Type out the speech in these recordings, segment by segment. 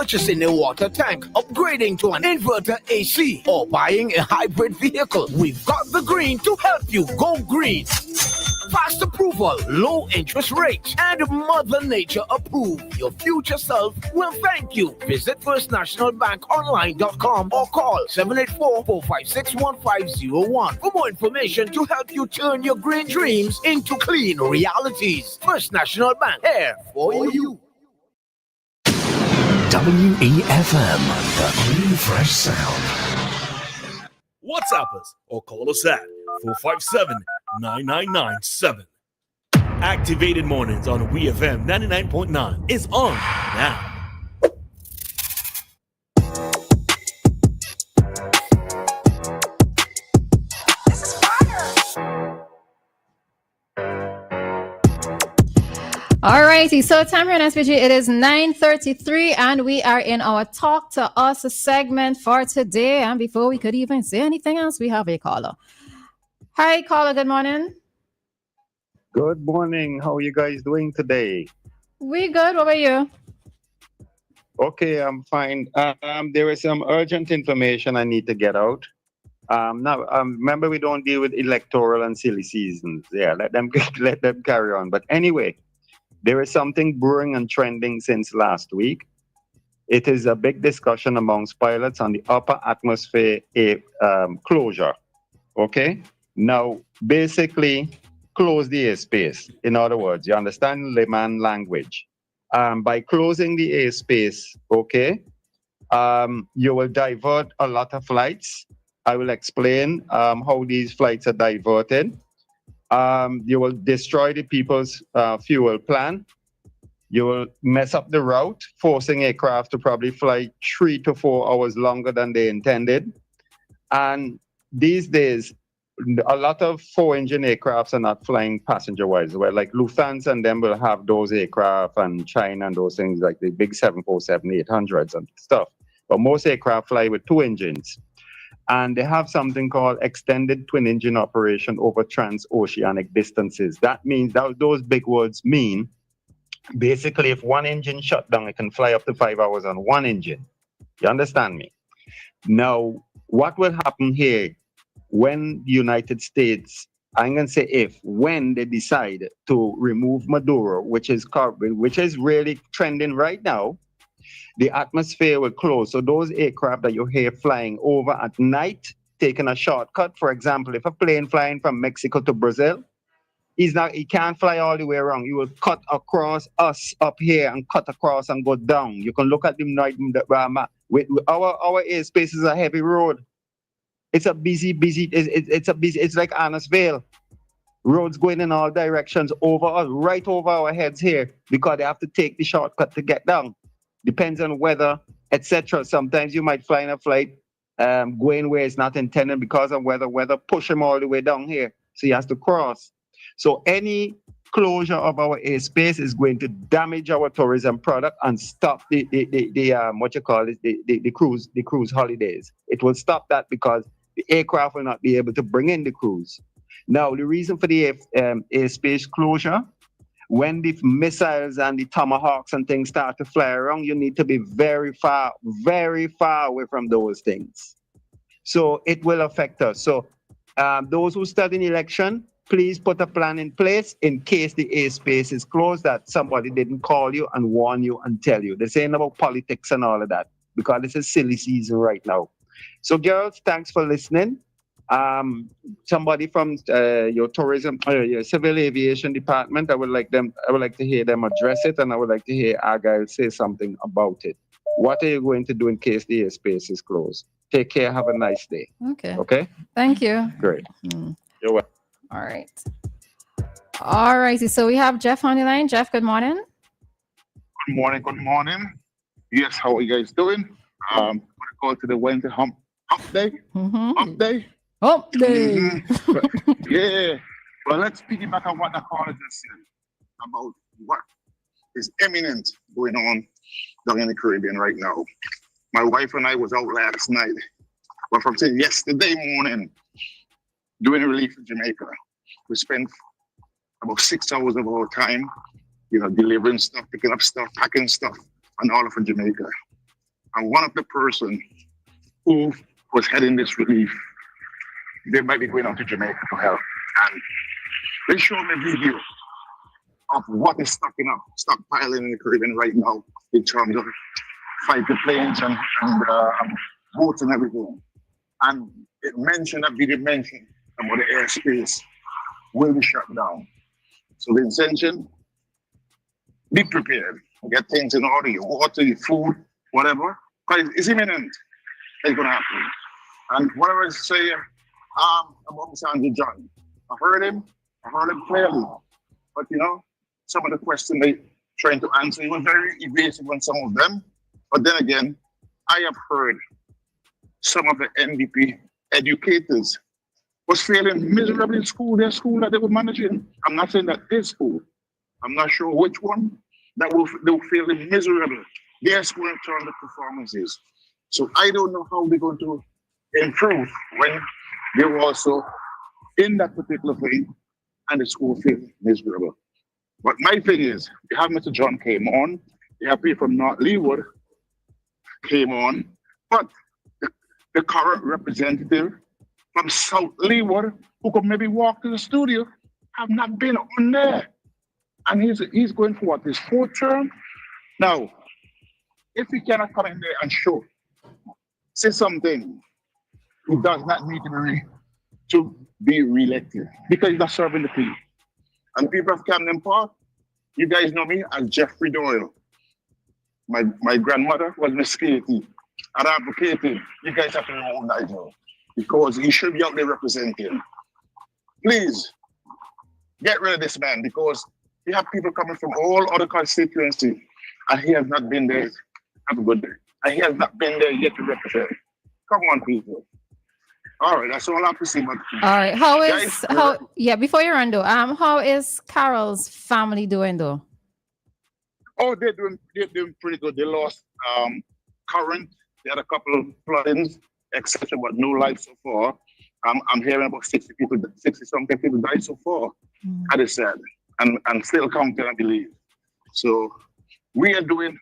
purchasing a water tank, upgrading to an inverter AC, or buying a hybrid vehicle, we've got the green to help you go green. Fast approval, low interest rates, and Mother Nature approved. Your future self will thank you. Visit firstnationalbankonline.com or call 784-456-1501 for more information to help you turn your green dreams into clean realities. First National Bank, here for you. WEFM, the clean, fresh sound. WhatsApp us or call us at 457-9997. Activated Mornings on WEFM 99.9 is on now. Alrighty, so time here in SPG, it is 9:33 and we are in our Talk to Us segment for today. And before we could even say anything else, we have a caller. Hi, caller, good morning. Good morning. How are you guys doing today? We good. What about you? Okay, I'm fine. There is some urgent information I need to get out. Now, remember, we don't deal with electoral and silly seasons. Yeah, let them carry on. But anyway, there is something brewing and trending since last week. It is a big discussion amongst pilots on the upper atmosphere closure. Okay? Now, basically, close the airspace. In other words, you understand layman language. By closing the airspace, okay, you will divert a lot of flights. I will explain how these flights are diverted. You will destroy the people's fuel plan. You will mess up the route, forcing aircraft to probably fly 3 to 4 hours longer than they intended. And these days, a lot of 4-engine aircrafts are not flying passenger-wise. Where like Lufthansa and them will have those aircraft, and China and those things like the big 747-800s and stuff. But most aircraft fly with 2 engines. And they have something called extended twin-engine operation over transoceanic distances. That means, those big words mean, basically, if one engine shut down, it can fly up to 5 hours on one engine. You understand me? Now, what will happen here when the United States, I'm going to say when they decide to remove Maduro, which is really trending right now, the atmosphere will close. So those aircraft that you hear flying over at night, taking a shortcut, for example, if a plane flying from Mexico to Brazil, he can't fly all the way around. He will cut across us up here and cut across and go down. You can look at the night map. Our airspace is a heavy road. It's a busy, it's like Annisvale. Roads going in all directions over us, right over our heads here, because they have to take the shortcut to get down. Depends on weather, etc. Sometimes you might fly in a flight going where it's not intended because of weather push him all the way down here. So he has to cross. So any closure of our airspace is going to damage our tourism product and stop the cruise holidays. It will stop that because the aircraft will not be able to bring in the crews. Now, the reason for the airspace closure, when the missiles and the tomahawks and things start to fly around, you need to be very far away from those things. So it will affect us. So those who study an election, please put a plan in place in case the airspace is closed, that somebody didn't call you and warn you and tell you. This ain't about politics and all of that, because this is silly season right now. So girls, thanks for listening. Somebody from your tourism, your civil aviation department, I would like to hear them address it, and I would like to hear Argyle say something about it. What are you going to do in case the airspace is closed? Take care. Have a nice day. Okay. Thank you. Great. You're welcome. All right. All righty. So we have Jeff on the line. Jeff, good morning. Good morning. Yes, how are you guys doing? I'm going to go to the Wednesday hump day. Mm-hmm. Hump day. Mm-hmm. Yeah. Well, let's piggyback on what the caller just said about what is imminent going on down in the Caribbean right now. My wife and I was out last night, but from yesterday morning, doing a relief in Jamaica. We spent about 6 hours of our time, delivering stuff, picking up stuff, packing stuff, and all of Jamaica. And one of the person who was heading this relief, they might be going out to Jamaica to help. And they showed me a video of what is stockpiling in the Caribbean right now in terms of fighter planes and boats and everything. And it mentioned, that video mentioned about the airspace will be shut down. So the intention, be prepared. Get things in order, your water, your food, whatever. Because it's imminent. It's going to happen. And what I was saying about Mr. Andrew John, I heard him clearly. But some of the questions they trying to answer, he was very evasive on some of them. But then again, I have heard some of the NDP educators was failing miserably in school, their school that they were managing. I'm not saying that this school. I'm not sure which one they will fail miserably. Their school in terms of performances. So I don't know how they're going to improve when they were also in that particular thing and the school failed miserable. But my thing is, you have Mr. John came on, you have people from North Leeward came on, but the current representative from South Leeward, who could maybe walk to the studio, have not been on there. And he's going for what, his fourth term? Now, if he cannot come in there and say something, he does not need to be re-elected because he's not serving the people. And people of Camden Park, you guys know me as Jeffrey Doyle. My grandmother was Miss Katie. And I advocated, you guys have to remove Nigel because he should be out there representing. Please, get rid of this man because we have people coming from all other constituencies and he has not been there. Have a good day. And he has not been there yet to represent. Come on, people. All right, that's all I have to say. All right, before you run though, how is Carol's family doing though? Oh, they're doing pretty good. They lost current. They had a couple of floodings, etc., but no life so far. I'm hearing about 60-something people died so far. That is sad, and still counting, I believe. So we are doing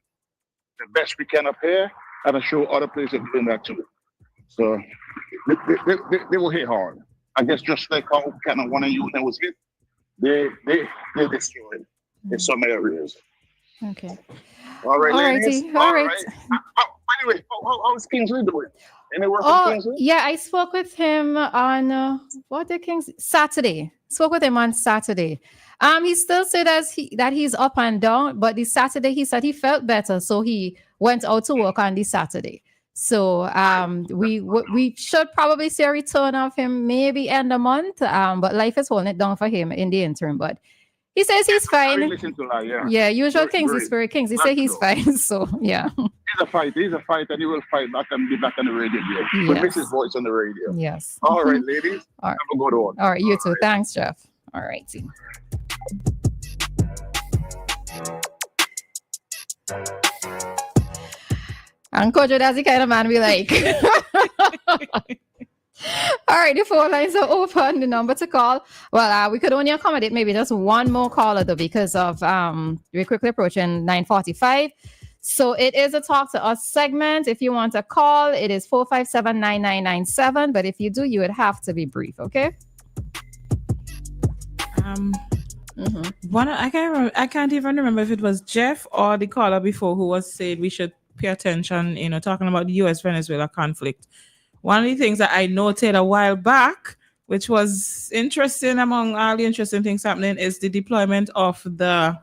the best we can up here, and I'm sure other places are doing that too. So they will hit hard. I guess just like how kind of one of you that was hit, they destroyed in some areas. Okay. All right, ladies. All right. Anyway, how is Kingsley doing? Any work with Kingsley? Yeah, I spoke with him on Saturday. Spoke with him on Saturday. He still said that he's up and down, but this Saturday he said he felt better, so he went out to work on this Saturday. So we should probably see a return of him maybe end of month. But life is holding it down for him in the interim. But he says he's fine. I listen to that, yeah, usual Kingsley Spirit Kings. He said he's fine. So yeah. He's a fight, and he will fight back and be back on the radio. Yes. We'll miss his voice on the radio. Yes. All right, ladies. All right. Have a good one. All right, you too. Right. Thanks, Jeff. All right. See. And Kojo, that's the kind of man we like. All right, the phone lines are open. The number to call. Well, we could only accommodate maybe just one more caller though, because of we're quickly approaching 9:45. So it is a Talk to Us segment. If you want to call, it is 457-9997. But if you do, you would have to be brief, okay? I can't even remember if it was Jeff or the caller before who was said we should pay attention, talking about the US-Venezuela conflict. One of the things that I noted a while back, which was interesting among all the interesting things happening, is the deployment of the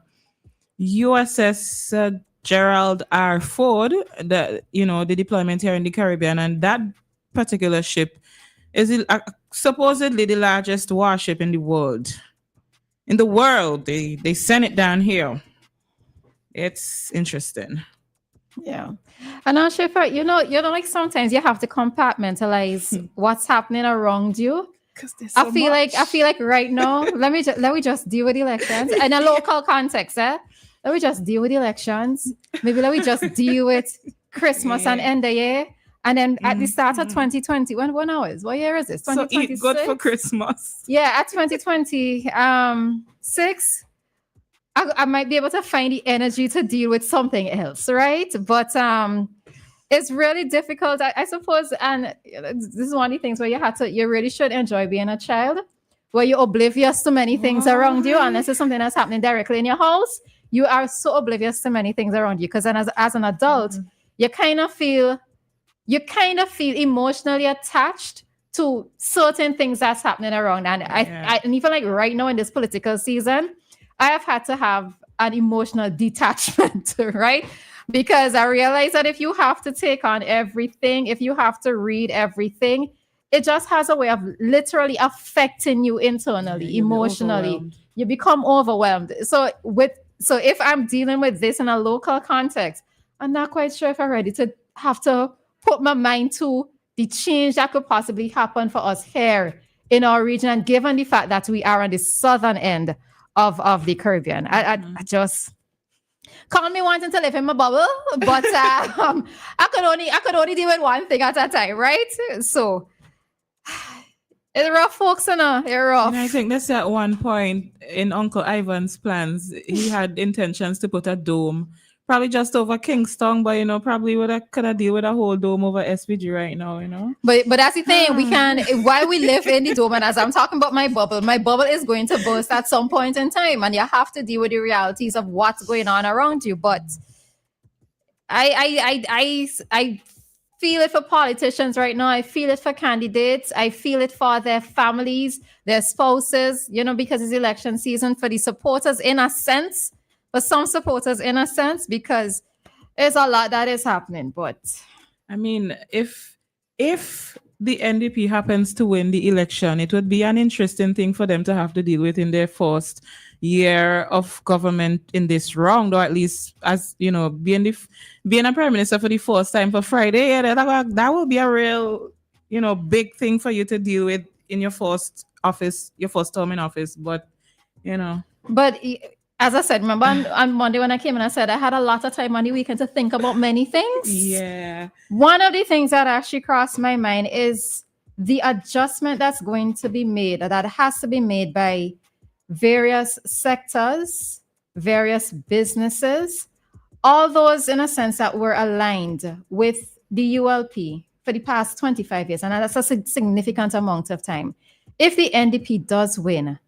USS Gerald R. Ford, the deployment here in the Caribbean. And that particular ship is supposedly the largest warship in the world. They sent it down here. It's interesting. Yeah. And now, Sheffer, like sometimes you have to compartmentalize what's happening around you. I feel like right now, let me just deal with elections in a local context, Let me just deal with elections. Maybe let me just deal with Christmas and end the year. And then at the start of 2020, what year is this? 2026? So eat good for Christmas. Yeah, at 2026. I might be able to find the energy to deal with something else, right? But it's really difficult, I suppose. And this is one of the things where you really should enjoy being a child, where you're oblivious to many things around you, unless it's something that's happening directly in your house. You are so oblivious to many things around you, because then as an adult, you kind of feel emotionally attached to certain things that's happening around. And and even like right now in this political season, I have had to have an emotional detachment, right? Because I realize that if you have to take on everything, if you have to read everything, it just has a way of literally affecting you internally, emotionally. You become overwhelmed. So if I'm dealing with this in a local context, I'm not quite sure if I'm ready to have to put my mind to the change that could possibly happen for us here in our region. And given the fact that we are on the southern end of the Caribbean, I just call me wanting to live in my bubble, but I could only deal with one thing at a time, right? So it's rough, folks, it's rough. And I think that's at one point in Uncle Ivan's plans, he had intentions to put a dome, probably just over Kingston, but probably could have deal with a whole dome over SVG right now, But that's the thing. We can, while we live in the dome, and as I'm talking about my bubble is going to burst at some point in time, and you have to deal with the realities of what's going on around you. But I feel it for politicians right now. I feel it for candidates. I feel it for their families, their spouses, because it's election season, for the supporters in a sense, for some supporters in a sense, because there's a lot that is happening. But I mean, if the NDP happens to win the election, it would be an interesting thing for them to have to deal with in their first year of government in this round, or at least as being a prime minister for the first time for Friday. Yeah, that will be a real big thing for you to deal with in your first term in office. But as I said, remember on Monday when I came in, I said I had a lot of time on the weekend to think about many things. Yeah. One of the things that actually crossed my mind is the adjustment that's going to be made, that has to be made by various sectors, various businesses, all those in a sense that were aligned with the ULP for the past 25 years. And that's a significant amount of time. If the NDP does win,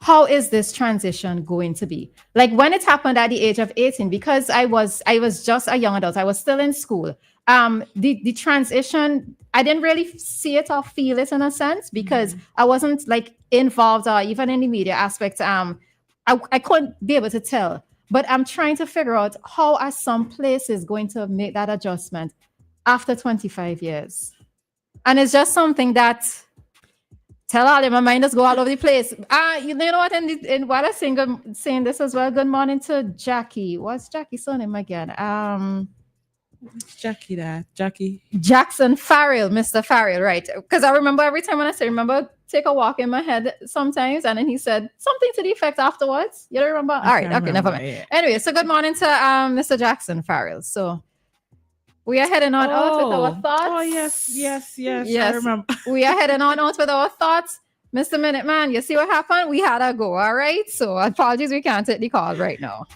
how is this transition going to be? Like when it happened at the age of 18, because I was just a young adult, I was still in school. The transition, I didn't really see it or feel it in a sense, because I wasn't like involved or even in the media aspect. I couldn't be able to tell, but I'm trying to figure out how are some places going to make that adjustment after 25 years. And it's just something that tell all my mind just go all over the place. You know what? And while I'm saying this as well, good morning to Jackie. What's Jackie's surname again? Jackie Jackson Farrell, Mr. Farrell, right? Because I remember every time when I say remember, take a walk in my head sometimes, and then he said something to the effect afterwards. You don't remember? All right, okay, never mind. Yeah. Anyway, so good morning to Mr. Jackson Farrell. So we are heading on out with our thoughts. Oh, yes. I remember. We are heading on out with our thoughts. Mr. Minuteman, you see what happened? We had a go, all right? So apologies, we can't take the call right now.